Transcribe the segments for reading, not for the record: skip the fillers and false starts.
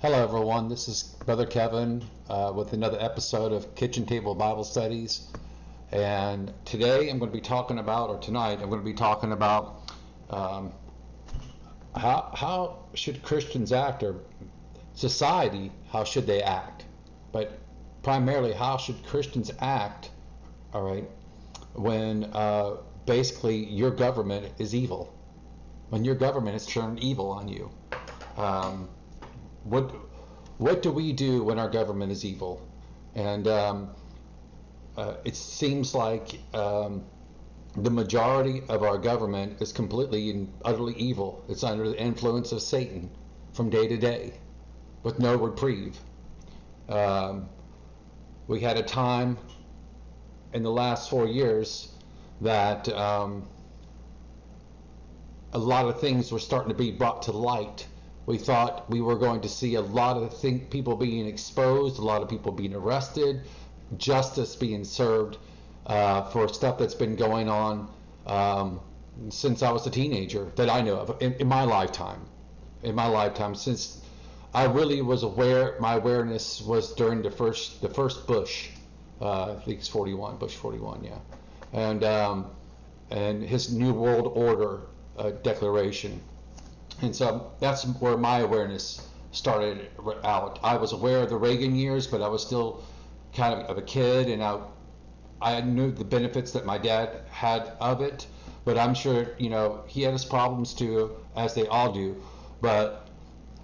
Hello, everyone. This is Brother Kevin with another episode of Kitchen Table Bible Studies. And today I'm going to be talking about, or tonight I'm going to be talking about how should Christians act, or society, how should they act? But primarily, how should Christians act, all right, when basically your government is evil? When your government has turned evil on you. What do we do when our government is evil? And it seems like the majority of our government is completely and utterly evil. It's under the influence of Satan from day to day with no reprieve. We had a time in the last 4 years that a lot of things were starting to be brought to light. We thought we were going to see a lot of people being exposed, a lot of people being arrested, justice being served for stuff that's been going on since I was a teenager that I know of in my lifetime. In my lifetime, since I really was aware, my awareness was during the first Bush, I think it's 41, Bush 41, yeah, and his New World Order declaration. And so that's where my awareness started out. I was aware of the Reagan years, but I was still kind of a kid, and I knew the benefits that my dad had of it. But I'm sure, he had his problems too, as they all do. But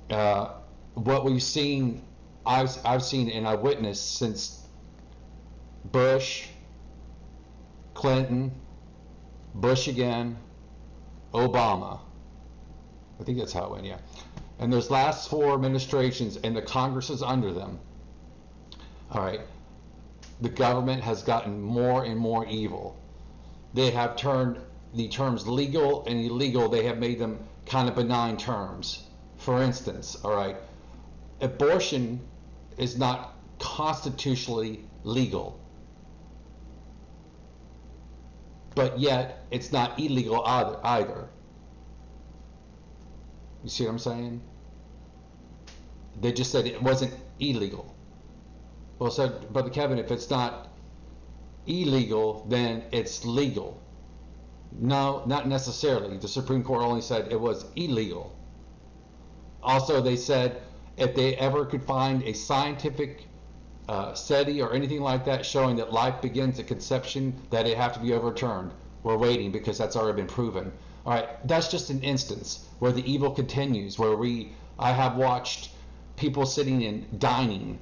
what we've seen, I've seen and I witnessed since Bush, Clinton, Bush again, Obama. I think that's how it went, yeah. And those last 4 administrations and the Congresses under them, all right, the government has gotten more and more evil. They have turned the terms legal and illegal, they have made them kind of benign terms. For instance, all right, abortion is not constitutionally legal, but yet it's not illegal either. You see what I'm saying? They just said it wasn't illegal. Well, so, Brother Kevin, if it's not illegal, then it's legal. No, not necessarily. The Supreme Court only said it was illegal. Also, they said if they ever could find a scientific study or anything like that showing that life begins at conception, that it have to be overturned. We're waiting because that's already been proven. All right, that's just an instance where the evil continues, where I have watched people sitting and dining.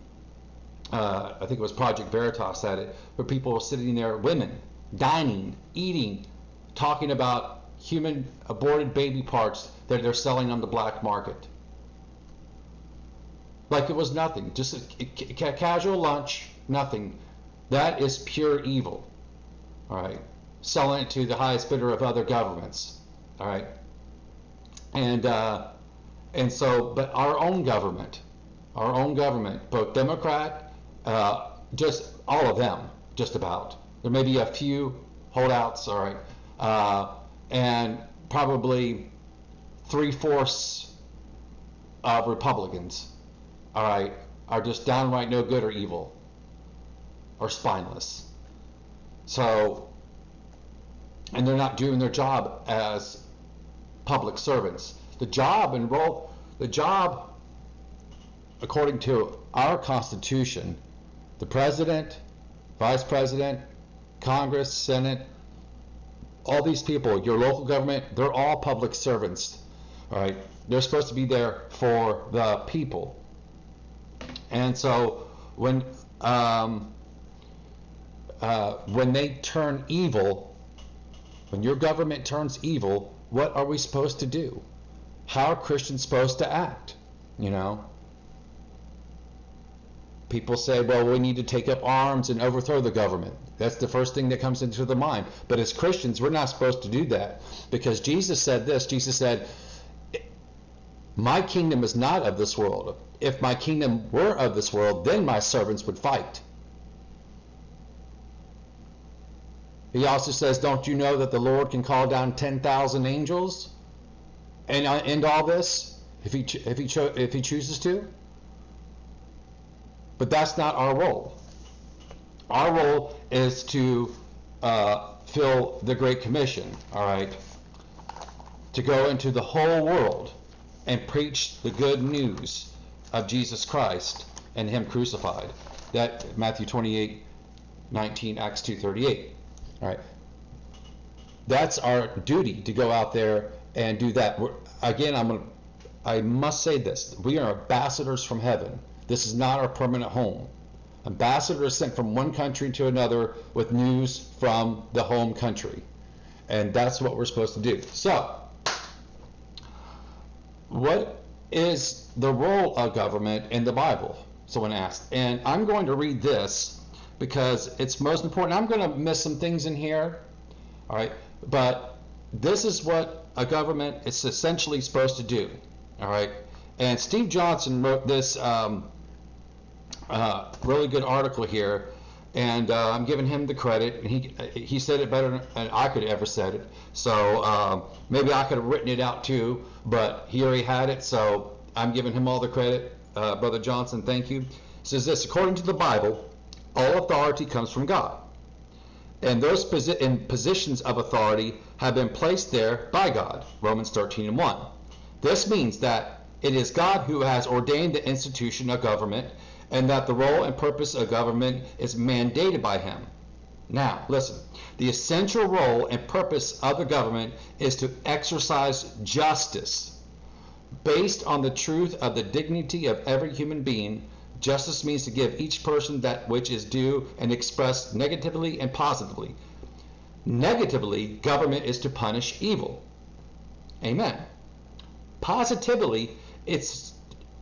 I think it was Project Veritas said it, where people were sitting there, women, dining, eating, talking about human aborted baby parts that they're selling on the black market. Like it was nothing, just a casual lunch, nothing. That is pure evil, all right? Selling it to the highest bidder of other governments. All right, and so, but our own government, both Democrat, just all of them, just about. There may be a few holdouts, all right, and probably 3/4 of Republicans, all right, are just downright no good or evil, or spineless. So, and they're not doing their job as public servants. The job, according to our Constitution, the President, Vice President, Congress, Senate, all these people, your local government, they're all public servants. All right, they're supposed to be there for the people. And so when they turn evil, when your government turns evil, what are we supposed to do? How are Christians supposed to act? People say, well, we need to take up arms and overthrow the government. That's the first thing that comes into their mind. But as Christians, we're not supposed to do that, because Jesus said this. Jesus said, my kingdom is not of this world. If my kingdom were of this world, then my servants would fight. He also says, don't you know that the Lord can call down 10,000 angels and end all this if he chooses to? But that's not our role. Our role is to fill the Great Commission, all right, to go into the whole world and preach the good news of Jesus Christ and Him crucified. That Matthew 28:19, Acts 2:38. All right. That's our duty, to go out there and do that. Again, I must say this: we are ambassadors from heaven. This is not our permanent home. Ambassadors sent from one country to another with news from the home country, and that's what we're supposed to do. So, what is the role of government in the Bible? Someone asked, and I'm going to read this because it's most important. I'm going to miss some things in here, all right, but this is what a government is essentially supposed to do, all right. And Steve Johnson wrote this really good article here, and I'm giving him the credit. He said it better than I could ever said it, so maybe I could have written it out too, but he already had it, so I'm giving him all the credit. Brother Johnson, thank you. It says this: according to the Bible, all authority comes from God, and those in positions of authority have been placed there by God. Romans 13:1. This means that it is God who has ordained the institution of government, and that the role and purpose of government is mandated by Him. Now, listen. The essential role and purpose of the government is to exercise justice. Based on the truth of the dignity of every human being, justice means to give each person that which is due and expressed negatively and positively. Negatively, government is to punish evil. Amen. Positively, it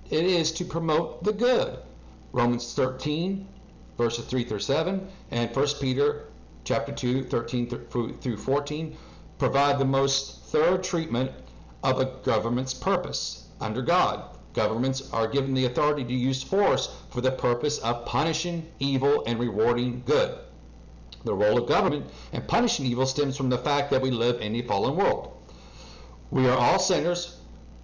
is to promote the good. Romans 13, verses 3 through 7, and 1 Peter chapter 2, 13 through 14 provide the most thorough treatment of a government's purpose. Under God, governments are given the authority to use force for the purpose of punishing evil and rewarding good. The role of government in punishing evil stems from the fact that we live in a fallen world. We are all sinners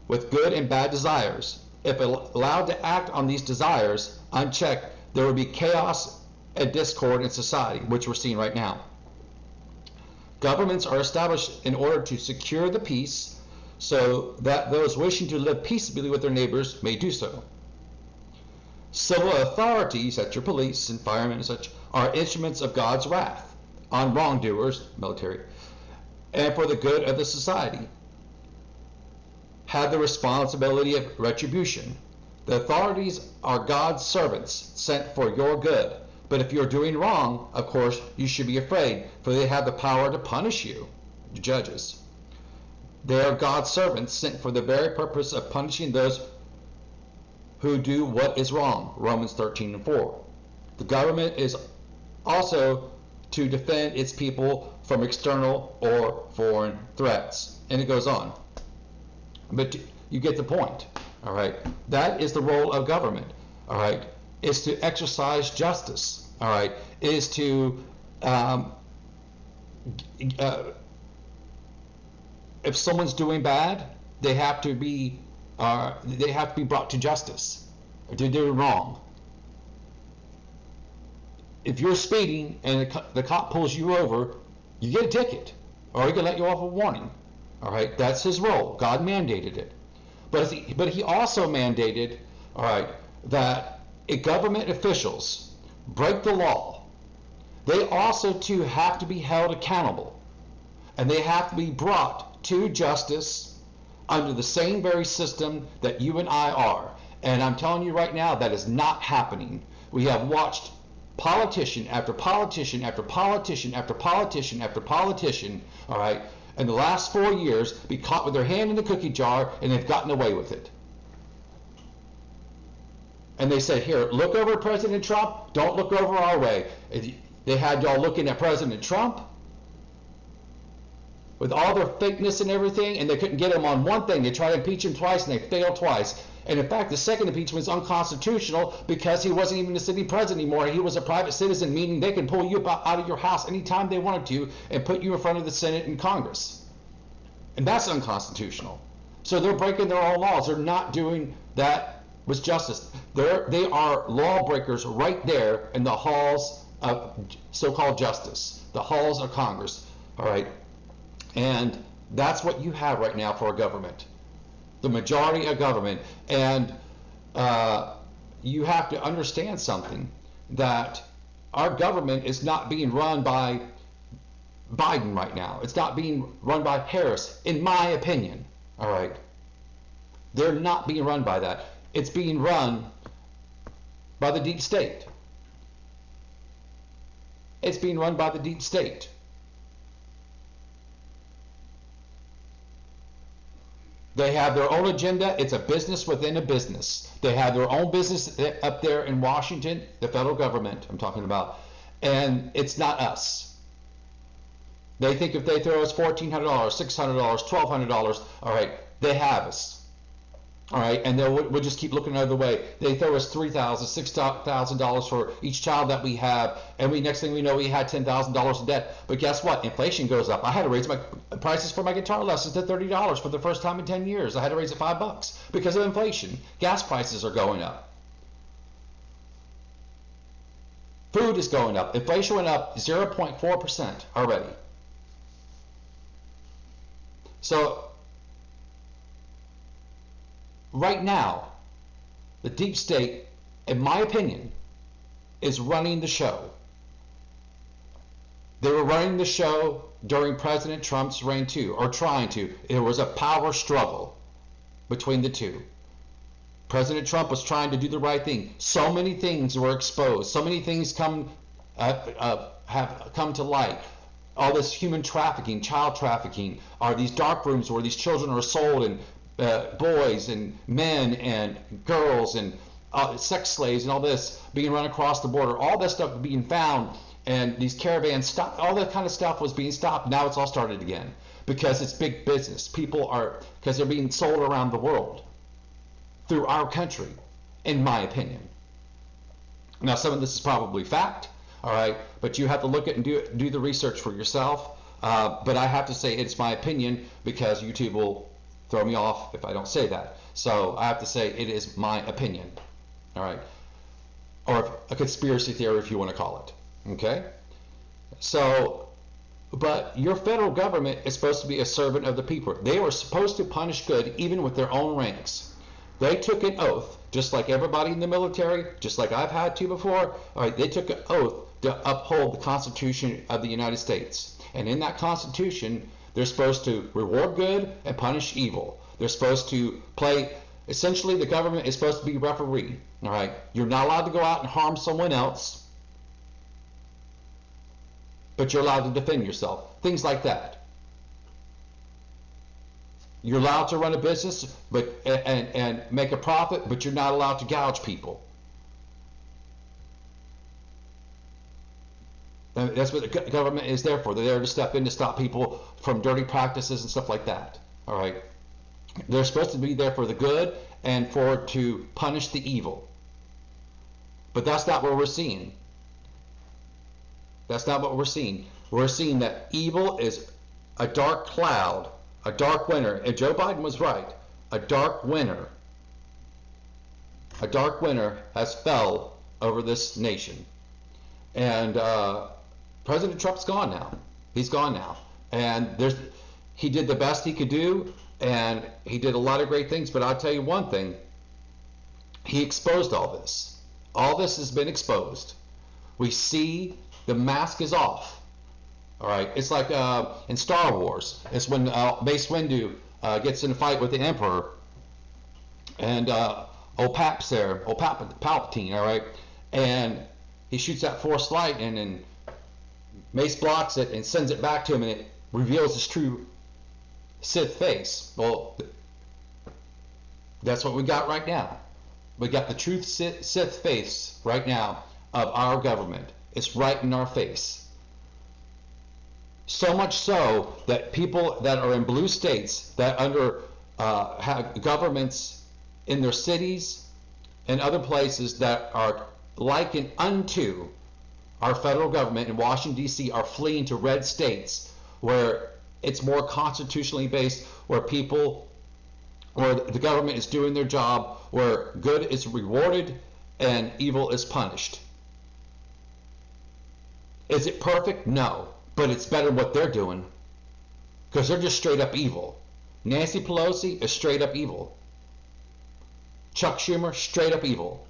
with good and bad desires. If allowed to act on these desires unchecked, there would be chaos and discord in society, which we're seeing right now. Governments are established in order to secure the peace, so that those wishing to live peaceably with their neighbors may do so. Civil authorities, such as police and firemen and such, are instruments of God's wrath on wrongdoers, military, and for the good of the society. Have the responsibility of retribution. The authorities are God's servants sent for your good. But if you're doing wrong, of course, you should be afraid, for they have the power to punish you, the judges. They are God's servants sent for the very purpose of punishing those who do what is wrong, Romans 13:4. The government is also to defend its people from external or foreign threats. And it goes on. But you get the point, all right? That is the role of government, all right? It's to exercise justice, all right? It is to, if someone's doing bad, they have to be brought to justice. If they're doing wrong. If you're speeding and the cop pulls you over, you get a ticket, or he can let you off a warning. All right, that's his role. God mandated it, but he also mandated, all right, that if government officials break the law, they also too have to be held accountable, and they have to be brought to justice under the same very system that you and I are. And I'm telling you right now, that is not happening. We have watched politician after politician after politician after politician after politician, all right, in the last 4 years be caught with their hand in the cookie jar, and they've gotten away with it. And they said, here, look over President Trump, don't look over our way. They had y'all looking at President Trump with all their fakeness and everything, and they couldn't get him on one thing. They tried to impeach him twice, and they failed twice. And in fact, the second impeachment was unconstitutional because he wasn't even a sitting president anymore. He was a private citizen, meaning they can pull you out of your house anytime they wanted to and put you in front of the Senate and Congress. And that's unconstitutional. So they're breaking their own laws. They're not doing that was justice. They are lawbreakers right there in the halls of so-called justice, the halls of Congress. All right, and that's what you have right now for a government, the majority of government. And you have to understand something, that our government is not being run by Biden right now. It's not being run by Harris, in my opinion. All right, they're not being run by that. It's being run by the deep state. It's being run by the deep state. They have their own agenda. It's a business within a business. They have their own business up there in Washington, the federal government I'm talking about, and it's not us. They think if they throw us $1,400, $600, $1,200, all right, they have us. All right, and we'll just keep looking another way. They throw us $3,000, $6,000 for each child that we have, and next thing we know, we had $10,000 in debt. But guess what? Inflation goes up. I had to raise my prices for my guitar lessons to $30 for the first time in 10 years. I had to raise it $5 because of inflation. Gas prices are going up. Food is going up. Inflation went up 0.4% already. So right now, the deep state, in my opinion, is running the show. They were running the show during President Trump's reign too, or trying to. There was a power struggle between the two. President Trump was trying to do the right thing. So many things were exposed. So many things have come to light. All this human trafficking, child trafficking, are these dark rooms where these children are sold, and boys and men and girls and sex slaves and all this being run across the border, all that stuff being found, and these caravans stopped, all that kind of stuff was being stopped. Now it's all started again because it's big business. Because they're being sold around the world through our country, in my opinion. Now some of this is probably fact, all right, but you have to look at and do the research for yourself. But I have to say it's my opinion because YouTube will throw me off if I don't say that. So I have to say it is my opinion, all right, or a conspiracy theory if you want to call it, okay? So, but your federal government is supposed to be a servant of the people. They were supposed to punish good even with their own ranks. They took an oath, just like everybody in the military, just like I've had to before. All right, they took an oath to uphold the Constitution of the United States. And in that Constitution, they're supposed to reward good and punish evil. They're supposed to play, essentially the government is supposed to be referee. All right, you're not allowed to go out and harm someone else, but you're allowed to defend yourself. Things like that. You're allowed to run a business and make a profit, but you're not allowed to gouge people. And that's what the government is there for. They're there to step in to stop people from dirty practices and stuff like that. All right. They're supposed to be there for the good and to punish the evil. But that's not what we're seeing. That's not what we're seeing. We're seeing that evil is a dark cloud, a dark winter. And Joe Biden was right. A dark winter. A dark winter has fell over this nation. And President Trump's gone now. He's gone now. And he did the best he could do, and he did a lot of great things. But I'll tell you one thing. He exposed all this. All this has been exposed. We see the mask is off. All right. It's like in Star Wars. It's when Mace Windu gets in a fight with the Emperor, and old Pap's there, old Palpatine. All right, and he shoots that Force light, and then Mace blocks it and sends it back to him, and it reveals his true Sith face. Well, that's what we got right now. We got the true Sith face right now of our government. It's right in our face. So much so that people that are in blue states that have governments in their cities and other places that are likened unto our federal government in Washington, D.C. are fleeing to red states where it's more constitutionally based, where people where the government is doing their job, where good is rewarded and evil is punished. Is it perfect? No. But it's better than what they're doing, because they're just straight up evil. Nancy Pelosi is straight up evil. Chuck Schumer, straight up evil.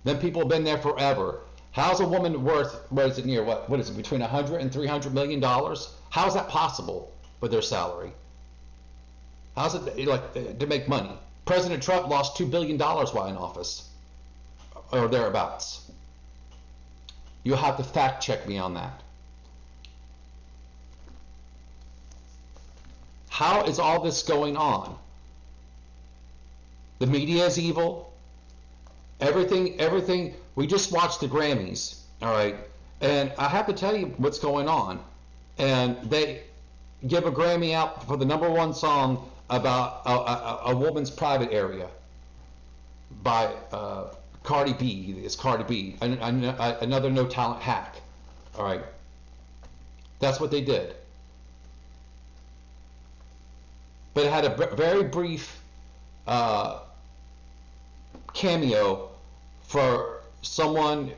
Them people have been there forever. How's a woman worth, what is it, between $100 and $300 million? How's that possible with their salary? How's it like to make money? President Trump lost $2 billion while in office, or thereabouts. You'll have to fact check me on that. How is all this going on? The media is evil. Everything. We just watched the Grammys, all right? And I have to tell you what's going on. And they give a Grammy out for the #1 song about a woman's private area by Cardi B. It's Cardi B, another no talent hack. All right, that's what they did. But it had a very brief cameo for someone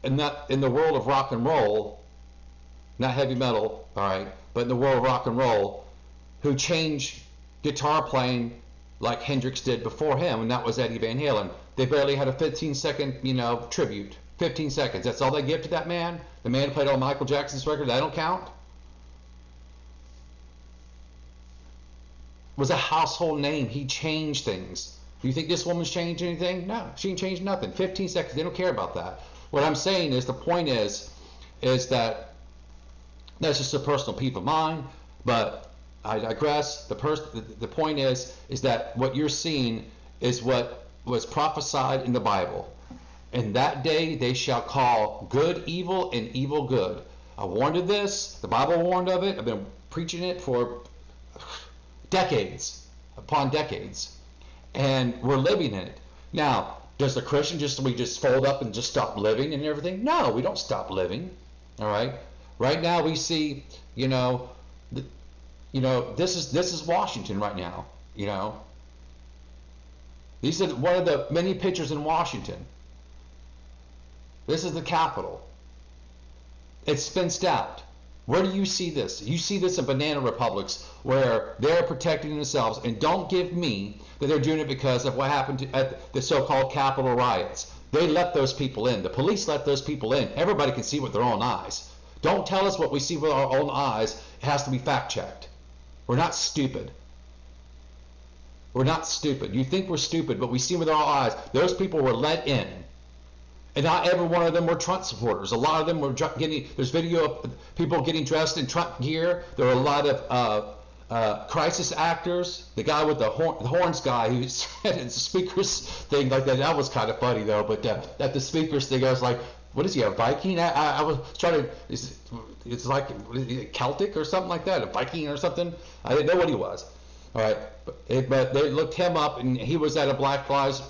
in the world of rock and roll, not heavy metal, all right, but in the world of rock and roll, who changed guitar playing like Hendrix did before him, and that was Eddie Van Halen. They barely had a 15-second, tribute. 15 seconds. That's all they give to that man. The man who played on Michael Jackson's record. That don't count. Was a household name. He changed things. Do you think this woman's changed anything? No, she ain't changed nothing. 15 seconds. They don't care about that. What I'm saying is, the point is that that's just a personal peeve of mine, but I digress. The point is that what you're seeing is what was prophesied in the Bible. In that day they shall call good evil and evil good. I warned of this. The Bible warned of it. I've been preaching it for decades upon decades, and we're living in it. Now, does the Christian we just fold up and just stop living and everything? No, we don't stop living. All right. Right now we see, this is Washington right now. These are one of the many pictures in Washington. This is the Capitol. It's fenced out. Where do you see this? You see this in banana republics where they're protecting themselves, and don't give me that they're doing it because of what happened at the so-called Capitol riots. They let those people in. The police let those people in. Everybody can see with their own eyes. Don't tell us what we see with our own eyes. It has to be fact-checked. We're not stupid. We're not stupid. You think we're stupid, but we see with our eyes. Those people were let in. And not every one of them were Trump supporters. A lot of them were there's video of people getting dressed in Trump gear. There were a lot of crisis actors. The guy with the horns guy who said it's a speakers thing like that. That was kind of funny though. But at the speakers thing, I was like, what is he, a Viking? I was trying to, it's like Celtic or something like that, a Viking or something. I didn't know what he was. All right, but they looked him up, and he was at a Black Lives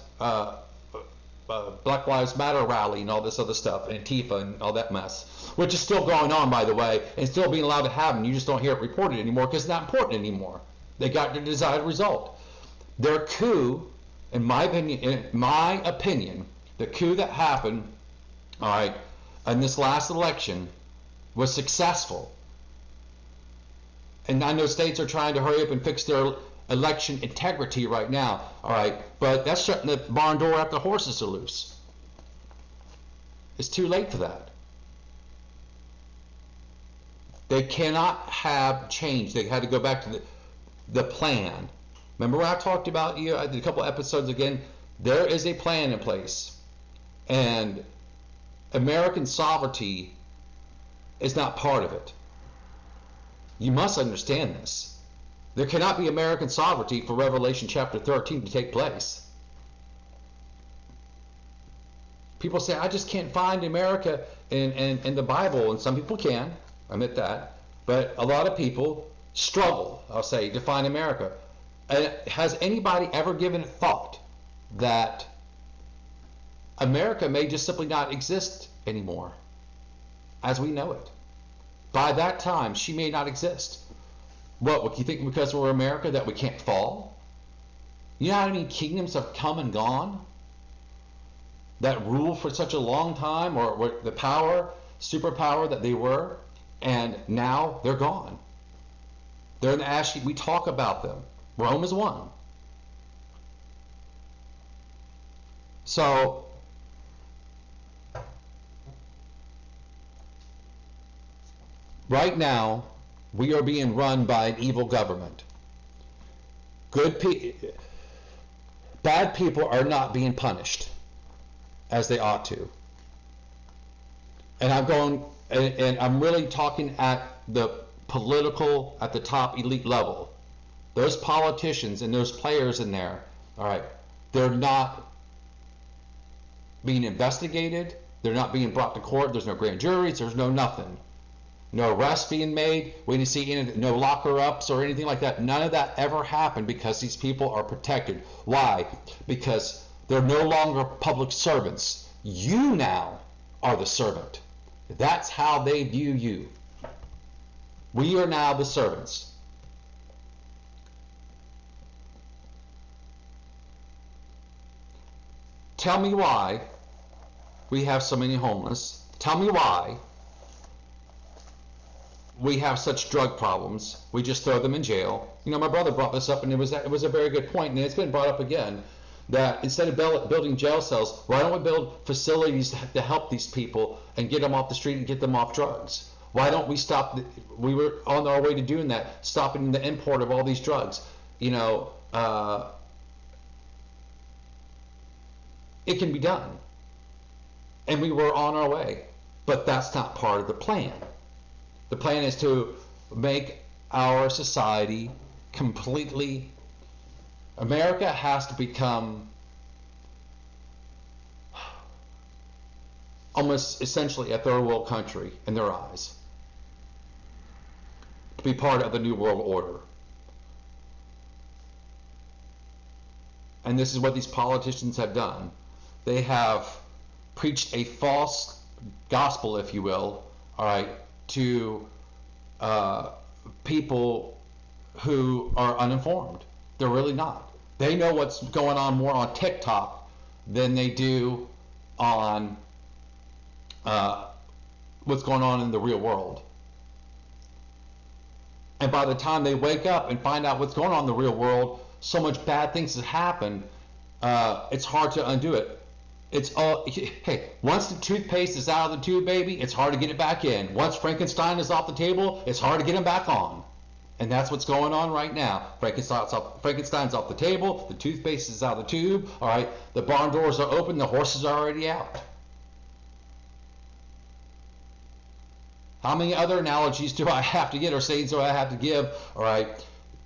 Matter rally and all this other stuff, and Antifa and all that mess, which is still going on, by the way, and still being allowed to happen. You just don't hear it reported anymore because it's not important anymore. They got their desired result. Their coup, in my opinion, the coup that happened, all right, in this last election was successful. And I know states are trying to hurry up and fix their election integrity right now, all right, but that's shutting the barn door after the horses are loose. It's too late for that. They cannot have change. They had to go back to the plan. Remember when I talked about, I did a couple episodes again, there is a plan in place, and American sovereignty is not part of it. You must understand this. There cannot be American sovereignty for Revelation chapter 13 to take place. People say, I just can't find America in the Bible, and some people can, I admit that, but a lot of people struggle, I'll say, to find America. Has anybody ever given it thought that America may just simply not exist anymore as we know it? By that time, she may not exist. What, you think because we're America that we can't fall? You know how many kingdoms have come and gone that ruled for such a long time, or were the power, superpower that they were, and now they're gone. They're in the ash heap. We talk about them. Rome is one. So right now, we are being run by an evil government. Bad people are not being punished as they ought to. And I'm really talking at the political, at the top elite level. Those politicians and those players in there, all right, they're not being investigated. They're not being brought to court. There's no grand juries. There's no nothing. No arrests being made. We didn't see any, no locker ups or anything like that. None of that ever happened because these people are protected. Why? Because they're no longer public servants. You now are the servant. That's how they view you. We are now the servants. Tell me why we have so many homeless. Tell me why we have such drug problems. We just throw them in jail. You know, my brother brought this up, and it was a very good point, and it's been brought up again, that instead of building jail cells, why don't we build facilities to help these people and get them off the street and get them off drugs? Why don't we stop? We were on our way to doing that, stopping the import of all these drugs. You know, it can be done, and we were on our way, but that's not part of the plan. The plan is to make our society completely. America has to become almost essentially a third world country in their eyes, to be part of the New World Order. And this is what these politicians have done. They have preached a false gospel, if you will, all right, to people who are uninformed. They're really not. They know what's going on more on TikTok than they do on what's going on in the real world. And by the time they wake up and find out what's going on in the real world, so much bad things have happened, it's hard to undo it. It's all, hey, once the toothpaste is out of the tube, baby, it's hard to get it back in. Once Frankenstein is off the table, it's hard to get him back on. And that's what's going on right now. Frankenstein's off the table, the toothpaste is out of the tube, all right, the barn doors are open, the horses are already out. How many other analogies do I have to get, or sayings do I have to give, all right,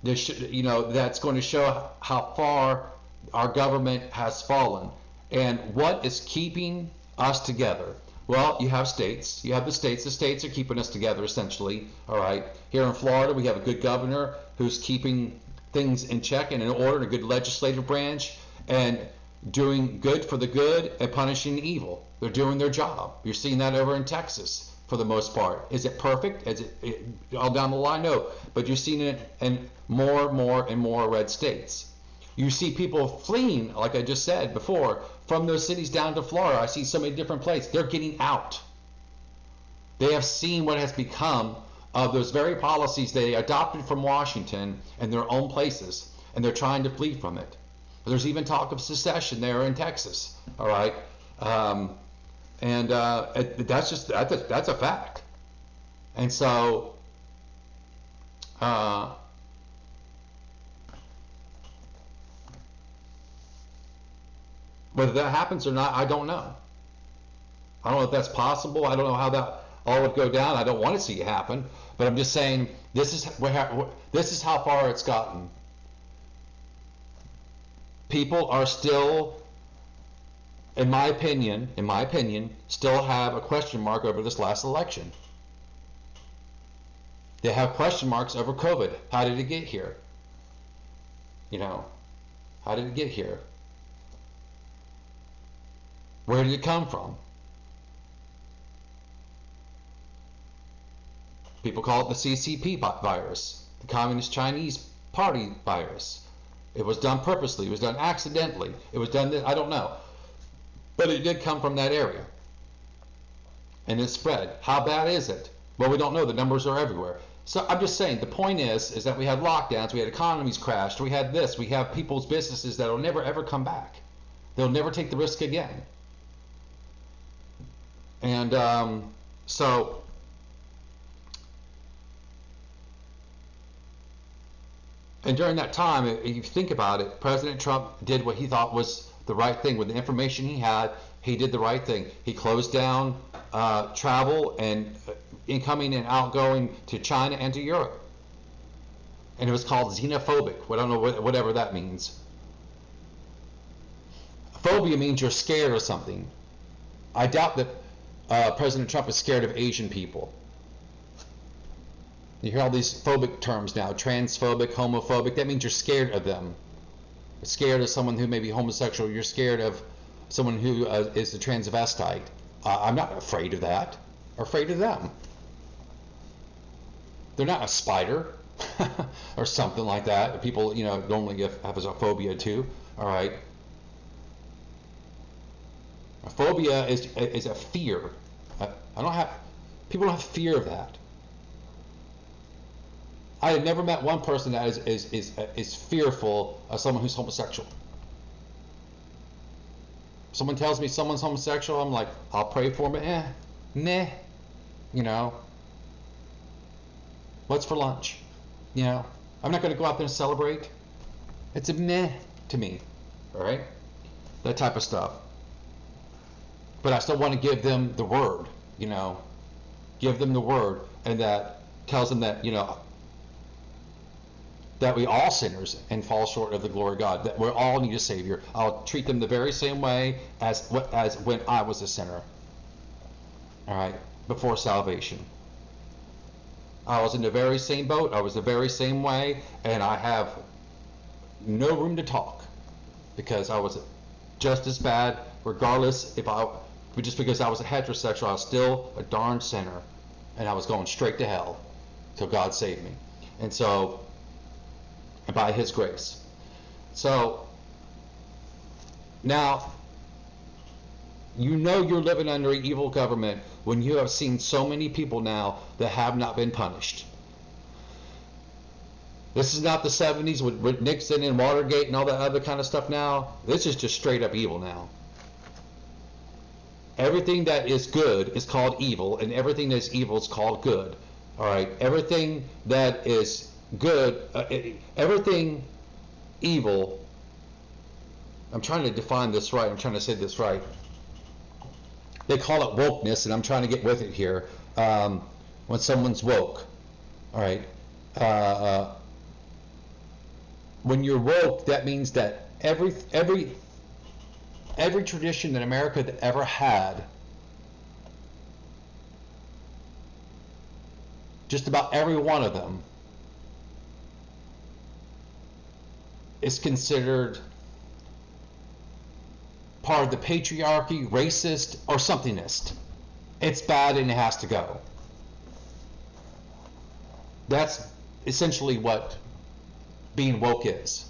you know, that's going to show how far our government has fallen? And what is keeping us together? Well, you have states. You have the states. The states are keeping us together, essentially. All right. Here in Florida, we have a good governor who's keeping things in check and in order, and a good legislative branch, and doing good for the good and punishing the evil. They're doing their job. You're seeing that over in Texas for the most part. Is it perfect? Is it all down the line? No. But you're seeing it in more and more red states. You see people fleeing, like I just said before, from those cities down to Florida. I see so many different places. They're getting out. They have seen what has become of those very policies they adopted from Washington in their own places, and they're trying to flee from it. There's even talk of secession there in Texas. All right, that's a fact. And so. Whether that happens or not, I don't know. I don't know if that's possible. I don't know how that all would go down. I don't want to see it happen, but I'm just saying this is how far it's gotten. People are still, in my opinion, still have a question mark over this last election. They have question marks over COVID. How did it get here? You know, how did it get here? Where did it come from? People call it the CCP virus, the Communist Chinese Party virus. It was done purposely. It was done accidentally. It was done, I don't know. But it did come from that area. And it spread. How bad is it? Well, we don't know. The numbers are everywhere. So I'm just saying, the point is that we had lockdowns, we had economies crashed, we had this, we have people's businesses that will never ever come back. They'll never take the risk again. And so and during that time, if you think about it, President Trump did what he thought was the right thing. With the information he had, he did the right thing. He closed down travel and incoming and outgoing to China and to Europe. And it was called xenophobic. I don't know whatever that means. Phobia means you're scared of something. I doubt that President Trump is scared of Asian people. You hear all these phobic terms now, transphobic, homophobic. That means you're scared of them. You're scared of someone who may be homosexual. You're scared of someone who is a transvestite. I'm not afraid of that. I'm afraid of them. They're not a spider or something like that. People, normally have a phobia too. All right. A phobia is a fear. People don't have fear of that. I have never met one person that is fearful of someone who's homosexual. Someone tells me someone's homosexual, I'm like, I'll pray for them. Nah. What's for lunch? I'm not going to go out there and celebrate. It's a meh to me. All right? That type of stuff. But I still want to give them the word, give them the word, and that tells them that, that we all sinners and fall short of the glory of God, that we all need a Savior. I'll treat them the very same way as when I was a sinner, all right, before salvation. I was in the very same boat, I was the very same way, and I have no room to talk because I was just as bad, regardless just because I was a heterosexual, I was still a darn sinner, and I was going straight to hell till God saved me. And so, by His grace. So now you're living under an evil government when you have seen so many people now that have not been punished. This is not the 70s with Nixon and Watergate and all that other kind of stuff now. This is just straight up evil now. Everything that is good is called evil, and everything that is evil is called good. All right, everything that is good, everything evil, I'm trying to define this right, I'm trying to say this right. They call it wokeness, and I'm trying to get with it here. When someone's woke, all right, when you're woke, that means that every tradition that America had ever had, just about every one of them, is considered part of the patriarchy, racist, or somethingist. It's bad and it has to go. That's essentially what being woke is.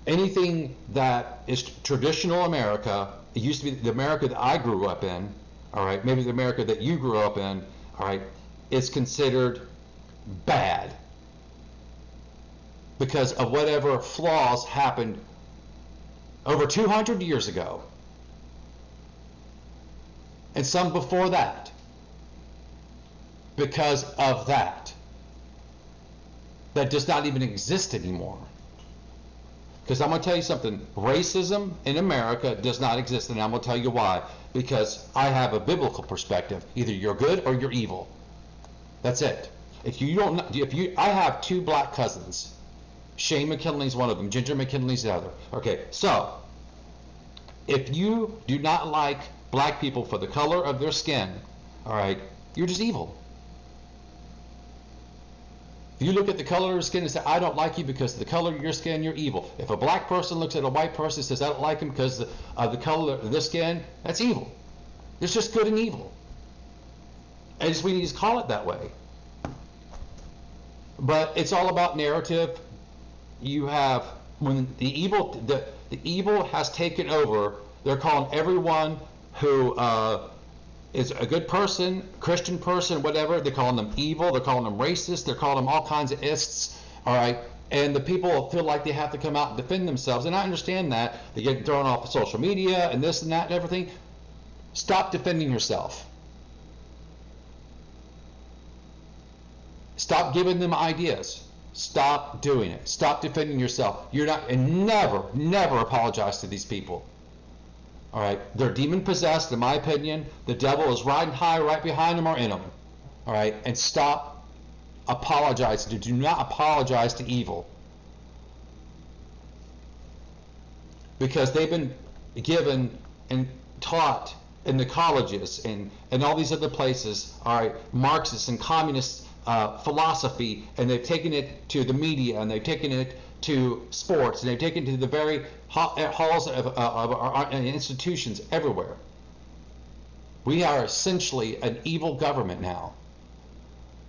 Anything that is traditional America, it used to be the America that I grew up in, all right, maybe the America that you grew up in, all right, is considered bad because of whatever flaws happened over 200 years ago, and some before that. Because of that does not even exist anymore. Because I'm going to tell you something, racism in America does not exist, and I'm going to tell you why. Because I have a biblical perspective. Either you're good or you're evil. That's it. I have two black cousins. Shane McKinley's one of them. Ginger McKinley's the other. Okay, so if you do not like black people for the color of their skin, all right, you're just evil. If you look at the color of your skin and say, I don't like you because of the color of your skin, you're evil. If a black person looks at a white person and says, I don't like him because of the color of their skin, that's evil. There's just good and evil. And we need to call it that way. But it's all about narrative. you have, when the evil has taken over, they're calling everyone who is a good person, Christian person, whatever, they're calling them evil, they're calling them racist, they're calling them all kinds of ists, all right? And the people feel like they have to come out and defend themselves, and I understand that. They get thrown off of social media and this and that and everything. Stop defending yourself. Stop giving them ideas. Stop doing it. Stop defending yourself. You're not, and never apologize to these people. All right, they're demon possessed, in my opinion. The devil is riding high right behind them or in them. All right, and stop apologizing. Do not apologize to evil, because they've been given and taught in the colleges and all these other places, all right, Marxist and communist philosophy, and they've taken it to the media, and they've taken it to sports, and they've taken it to the very halls of our institutions everywhere. We are essentially an evil government now.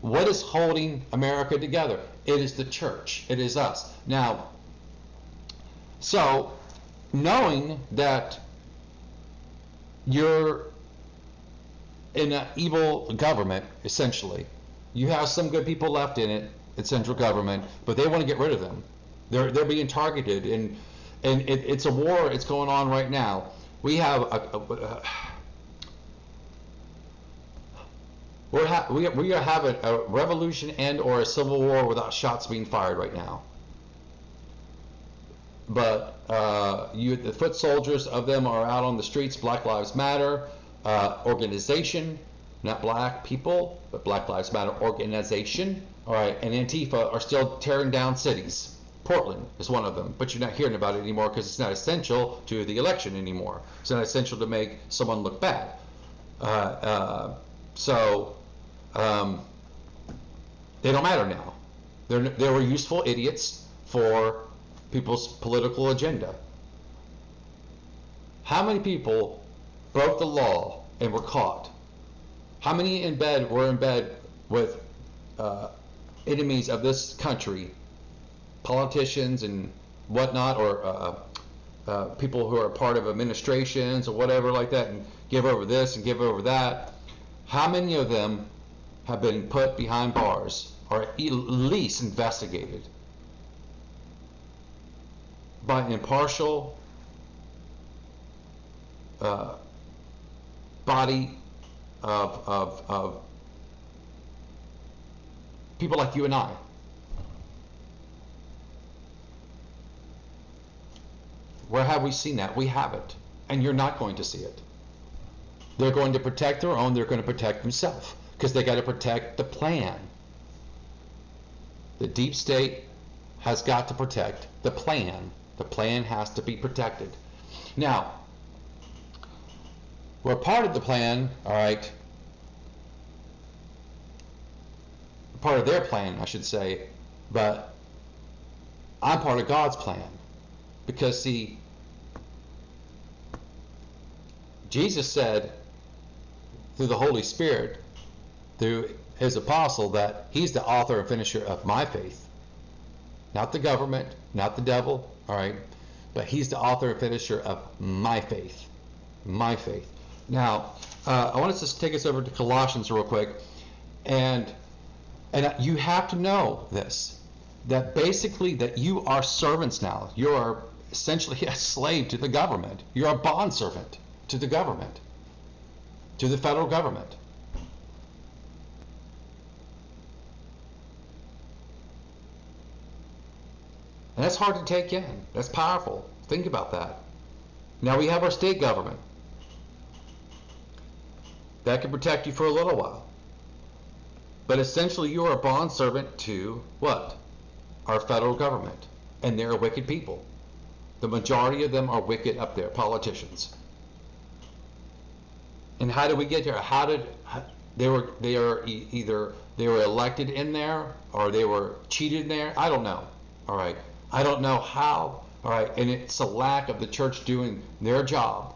What is holding America together? It is the church. It is us. Now, so knowing that you're in an evil government, essentially, you have some good people left in it, in central government, but they want to get rid of them. They're being targeted, and it's a war. It's going on right now. We have we are having a revolution and or a civil war without shots being fired right now. But the foot soldiers of them are out on the streets. Black Lives Matter organization, not black people, but Black Lives Matter organization. All right, and Antifa are still tearing down cities. Portland is one of them, but you're not hearing about it anymore because it's not essential to the election anymore. It's not essential to make someone look bad. So they don't matter now. They were useful idiots for people's political agenda. How many people broke the law and were caught? How many were in bed with enemies of this country, politicians and whatnot, or people who are part of administrations or whatever like that, and give over this and give over that? How many of them have been put behind bars or at least investigated by an impartial body of people like you and I? Where have we seen that? We haven't, and you're not going to see it. They're going to protect their own. They're going to protect themselves because they got to protect the plan. The deep state has got to protect the plan. The plan has to be protected. Now, we're part of the plan, all right. Part of their plan, I should say, but I'm part of God's plan, because see, Jesus said through the Holy Spirit, through his apostle, that he's the author and finisher of my faith. Not the government, not the devil, all right, but he's the author and finisher of my faith. My faith. Now, I want to just take us over to Colossians real quick, and you have to know this, that basically that you are servants now. You are essentially a slave to the government. You're a bondservant to the government, to the federal government. And that's hard to take in. That's powerful. Think about that. Now we have our state government. That can protect you for a little while. But essentially you are a bondservant to what? Our federal government. And they're wicked people. The majority of them are wicked up there, politicians. And how did we get there? Either they were elected in there or they were cheated in there. I don't know. All right. I don't know how. All right. And it's a lack of the church doing their job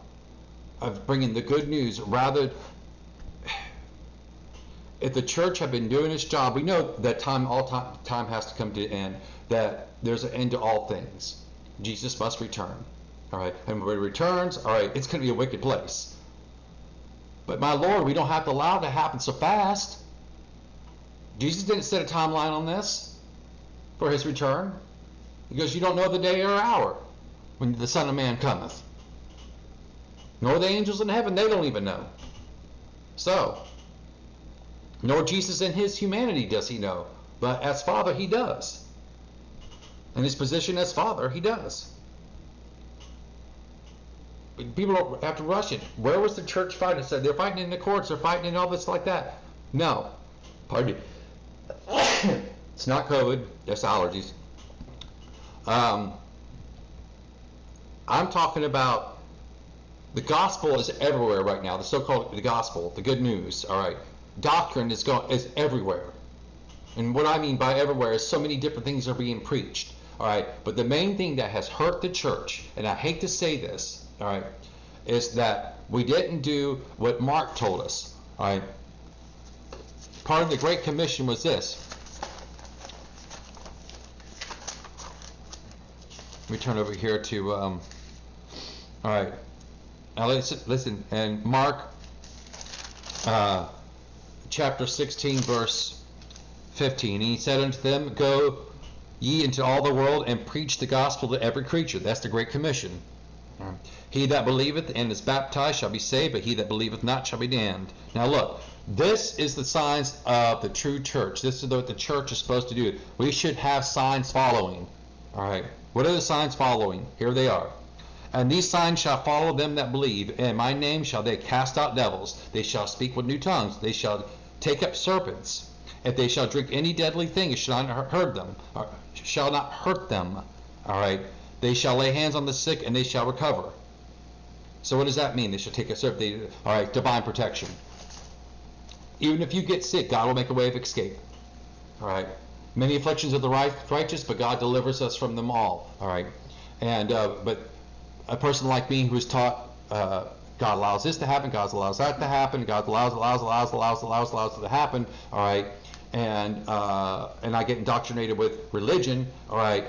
of bringing the good news. Rather, if the church had been doing its job, we know that time has to come to an end, that there's an end to all things. Jesus must return. All right, and when he returns, all right, it's going to be a wicked place. But my Lord, we don't have to allow it to happen so fast. Jesus didn't set a timeline on this for his return. He goes, you don't know the day or hour when the Son of Man cometh. Nor the angels in heaven, they don't even know. So, nor Jesus in his humanity does he know. But as Father, he does. In his position as Father, he does. People don't have to rush it. Where was the church fighting? Said they're fighting in the courts, they're fighting in all this like that. No. Pardon me. It's not COVID, that's allergies. I'm talking about the gospel is everywhere right now. The so-called the gospel, the good news. All right, doctrine is everywhere, and what I mean by everywhere is so many different things are being preached. All right, but the main thing that has hurt the church, and I hate to say this, all right, is that we didn't do what Mark told us. All right, part of the Great Commission was this. Let me turn over here to, all right. Now listen, and Mark chapter 16, verse 15. And he said unto them, go ye into all the world and preach the gospel to every creature. That's the Great Commission. He that believeth and is baptized shall be saved, but he that believeth not shall be damned. Now look, this is the signs of the true church. This is what the church is supposed to do. We should have signs following. All right. What are the signs following? Here they are. And these signs shall follow them that believe. In my name shall they cast out devils. They shall speak with new tongues. They shall take up serpents. If they shall drink any deadly thing, it shall not hurt them. Shall not hurt them. All right. They shall lay hands on the sick and they shall recover. So what does that mean? They shall take a serpent. All right. Divine protection. Even if you get sick, God will make a way of escape. All right. Many afflictions of the righteous, but God delivers us from them all. All right. And but a person like me who's taught God allows this to happen, God allows that to happen, God allows it to happen. All right. And I get indoctrinated with religion. All right.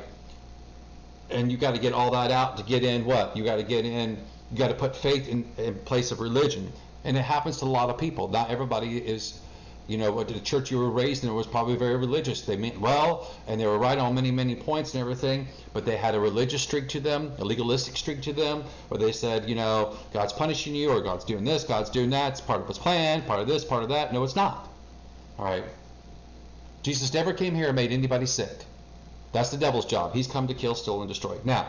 And you got to get all that out to get in what? You got to get in. You got to put faith in place of religion, and it happens to a lot of people. Not everybody is. You know, the church you were raised in was probably very religious. They meant well, and they were right on many, many points and everything, but they had a religious streak to them, a legalistic streak to them, where they said, you know, God's punishing you, or God's doing this, God's doing that, it's part of his plan, part of this, part of that. No, it's not. All right. Jesus never came here and made anybody sick. That's the devil's job. He's come to kill, steal, and destroy. Now,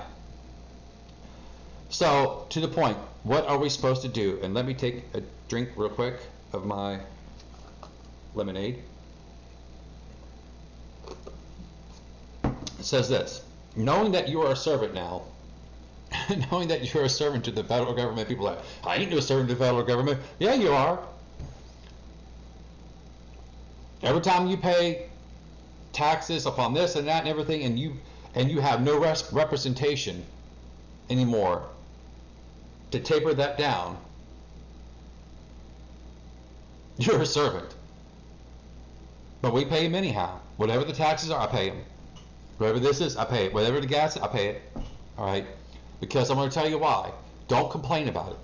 so to the point, what are we supposed to do? And let me take a drink real quick of my lemonade. It says this: knowing that you are a servant now, knowing that you're a servant to the federal government. People are like, I ain't no servant to the federal government. Yeah, you are. Every time you pay taxes upon this and that and everything, and you have no representation anymore to taper that down, you're a servant. But we pay them anyhow. Whatever the taxes are, I pay them. Whatever this is, I pay it. Whatever the gas is, I pay it. All right? Because I'm going to tell you why. Don't complain about it.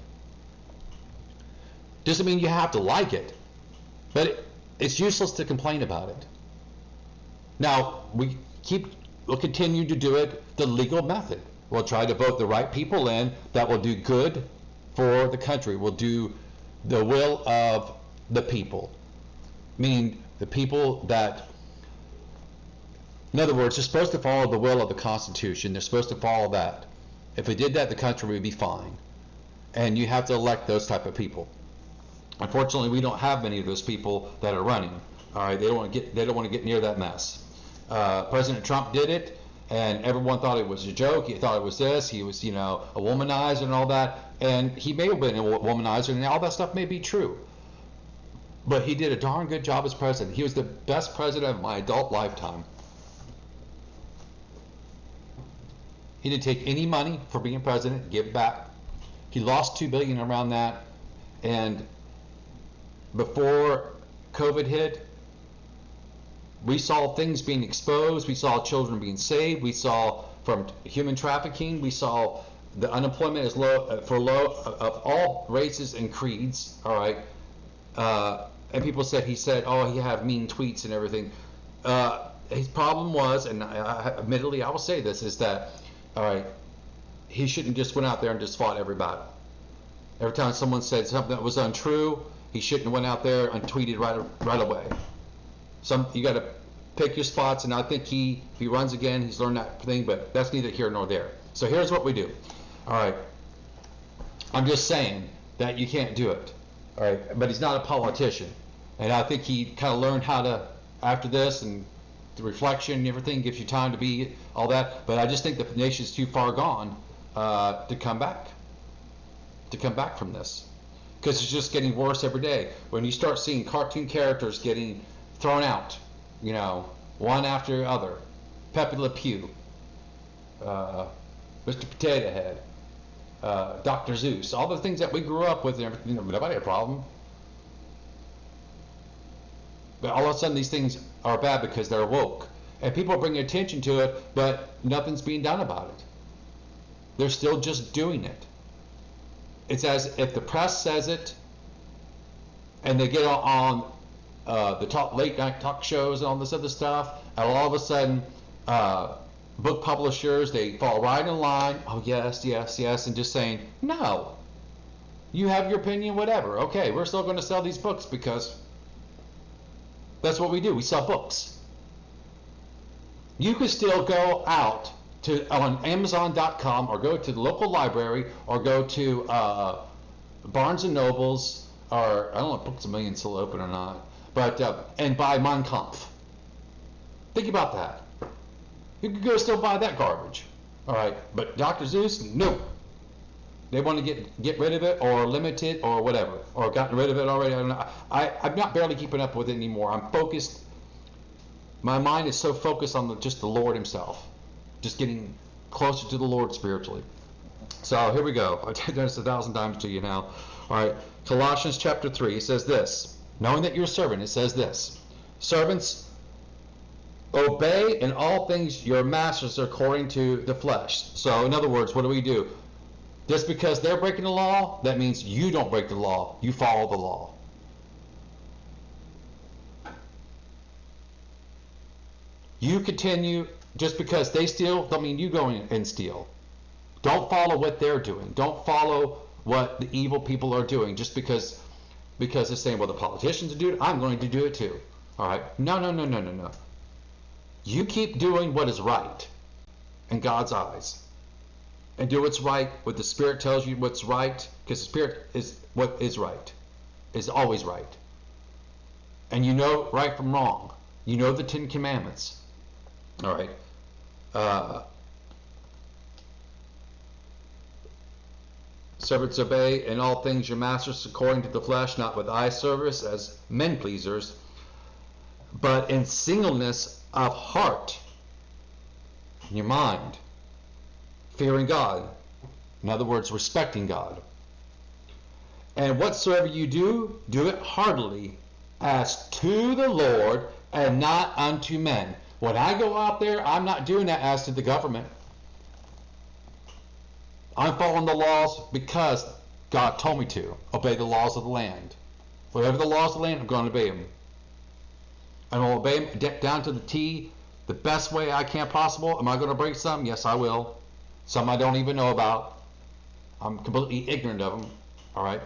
Doesn't mean you have to like it. But it's useless to complain about it. Now, we'll continue to do it the legal method. We'll try to vote the right people in that will do good for the country. We'll do the will of the people. Meaning the people that, in other words, they're supposed to follow the will of the Constitution. They're supposed to follow that. If we did that, the country would be fine. And you have to elect those type of people. Unfortunately, we don't have many of those people that are running. All right, they don't want to get near that mess. President Trump did it, and everyone thought it was a joke. He thought it was this. He was, a womanizer and all that. And he may have been a womanizer, and all that stuff may be true. But he did a darn good job as president. He was the best president of my adult lifetime. He didn't take any money for being president, give back. He lost $2 billion around that. And before COVID hit, we saw things being exposed. We saw children being saved. We saw from human trafficking. We saw the unemployment is low for low of all races and creeds. All right, and people said he said, "Oh, he have mean tweets and everything." His problem was, and admittedly, I will say this, is that all right, he shouldn't just went out there and just fought every battle. Every time someone said something that was untrue, he shouldn't have went out there and tweeted right away. You got to pick your spots, and I think if he runs again, he's learned that thing, but that's neither here nor there. So here's what we do. All right, I'm just saying that you can't do it. All right, but he's not a politician, and I think he kind of learned how to after this, and the reflection and everything gives you time to be all that. But I just think the nation's too far gone to come back from this, because it's just getting worse every day. When you start seeing cartoon characters getting thrown out, you know, one after the other, Pepe Le Pew, Mr. Potato Head, Dr. Zeus, all the things that we grew up with, and everything, nobody had a problem. But all of a sudden these things are bad because they're woke. And people are bringing attention to it, but nothing's being done about it. They're still just doing it. It's as if the press says it, and they get on the late night talk shows and all this other stuff, and all of a sudden book publishers, they fall right in line. Oh yes, yes, yes, and just saying, no, you have your opinion, whatever. Okay, we're still going to sell these books because that's what we do. We sell books. You can still go out on Amazon.com, or go to the local library, or go to Barnes and Nobles, or I don't know if Books A Million still open or not, but and buy Mein Kampf. Think about that. You could go still buy that garbage. All right, but Dr. Zeus, no. They want to get rid of it, or limit it, or whatever, or gotten rid of it already. I don't know. I'm not barely keeping up with it anymore. I'm focused. My mind is so focused on just the Lord Himself, just getting closer to the Lord spiritually. So here we go. I've done this 1,000 times to you now. All right, Colossians chapter 3 says this: knowing that you're a servant, it says this: servants, obey in all things your masters according to the flesh. So in other words, what do? Just because they're breaking the law, that means you don't break the law. You follow the law. You continue. Just because they steal, don't mean you go in and steal. Don't follow what they're doing. Don't follow what the evil people are doing. Just because they're saying, well, the politicians do it, I'm going to do it too. All right? No, no, no, no, no, no. You keep doing what is right in God's eyes. And do what's right, what the Spirit tells you what's right, because the Spirit is what is right, is always right. And you know right from wrong. You know the 10 Commandments. All right. Servants, obey in all things your masters according to the flesh, not with eye service as men pleasers, but in singleness of heart, in your mind, fearing God. In other words, respecting God. And whatsoever you do, do it heartily, as to the Lord, and not unto men. When I go out there, I'm not doing that as to the government. I'm following the laws because God told me to. Obey the laws of the land. Whatever the laws of the land, I'm going to obey them. I'm going to obey them down to the T, the best way I can possible. Am I going to break some? Yes, I will. Some I don't even know about. I'm completely ignorant of them. All right?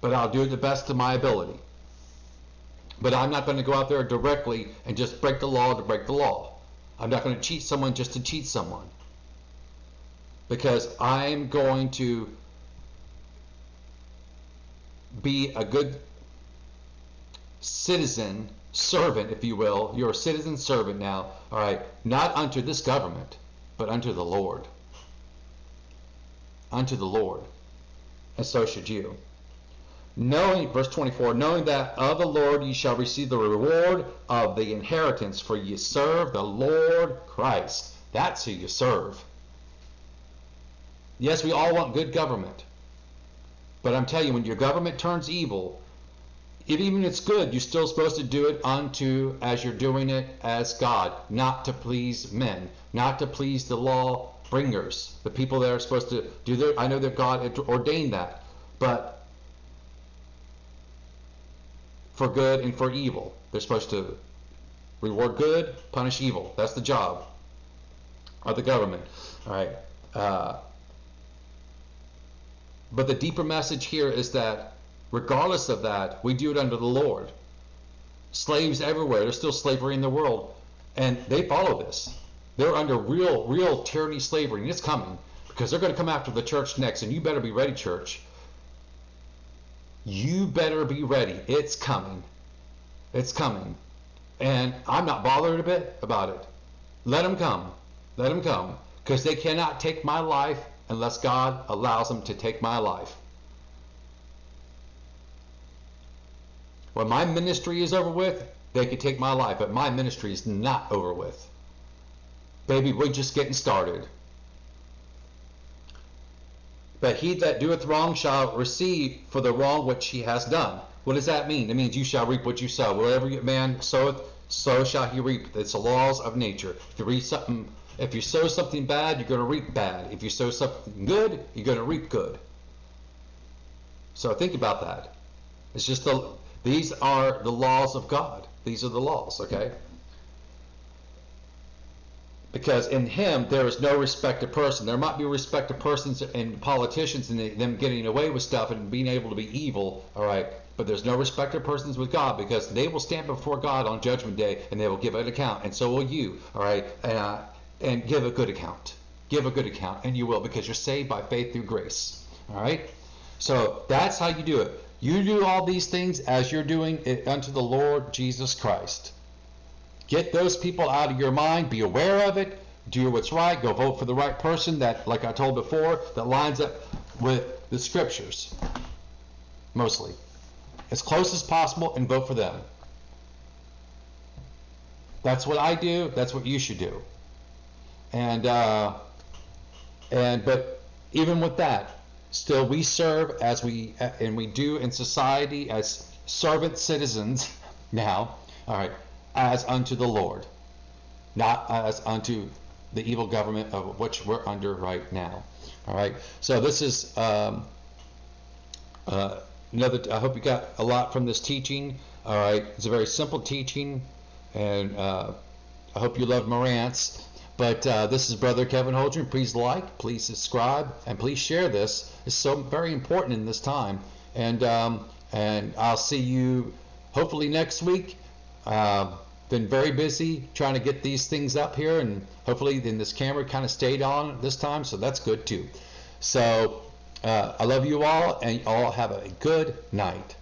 But I'll do it the best of my ability. But I'm not going to go out there directly and just break the law to break the law. I'm not going to cheat someone just to cheat someone. Because I'm going to be a good citizen, servant, if you will. You're a citizen servant now, all right? Not unto this government, but unto the Lord. Unto the Lord. And so should you. Knowing, verse 24, knowing that of the Lord ye shall receive the reward of the inheritance, for ye serve the Lord Christ. That's who you serve. Yes, we all want good government. But I'm telling you, when your government turns evil, even if it's good, you're still supposed to do it unto as you're doing it as God, not to please men, not to please the law bringers, the people that are supposed to do their, I know that God ordained that, but for good and for evil. They're supposed to reward good, punish evil. That's the job of the government. All right. But the deeper message here is that regardless of that, we do it under the Lord. Slaves everywhere. There's still slavery in the world. And they follow this. They're under real tyranny, slavery. And it's coming. Because they're going to come after the church next. And you better be ready, church. You better be ready. It's coming. It's coming. And I'm not bothered a bit about it. Let them come. Let them come. Because they cannot take my life unless God allows them to take my life. When my ministry is over with, they can take my life, but my ministry is not over with. Baby, we're just getting started. But he that doeth wrong shall receive for the wrong which he has done. What does that mean? It means you shall reap what you sow. Whatever man soweth, so shall he reap. It's the laws of nature. If you sow something bad, you're going to reap bad. If you sow something good, you're going to reap good. So think about that. It's just these are the laws of God. These are the laws, okay? Because in him, there is no respect of person. There might be respect of persons and politicians and them getting away with stuff and being able to be evil, all right? But there's no respect of persons with God, because they will stand before God on Judgment Day and they will give an account, and so will you, all right? And give a good account. Give a good account, and you will, because you're saved by faith through grace, all right? So that's how you do it. You do all these things as you're doing it unto the Lord Jesus Christ. Get those people out of your mind. Be aware of it. Do what's right. Go vote for the right person that, like I told before, that lines up with the scriptures. Mostly. As close as possible, and vote for them. That's what I do. That's what you should do. But even with that, still we serve as we do in society as servant citizens now, all right, as unto the Lord, not as unto the evil government of which we're under right now. All right, so this is another. I hope you got a lot from this teaching. All right, it's a very simple teaching, and I hope you love Marantz. But this is Brother Kevin Holdren. Please like, please subscribe, and please share this. It's so very important in this time. And I'll see you hopefully next week. Been very busy trying to get these things up here, and hopefully then this camera kind of stayed on this time, so that's good too. So I love you all, and you all have a good night.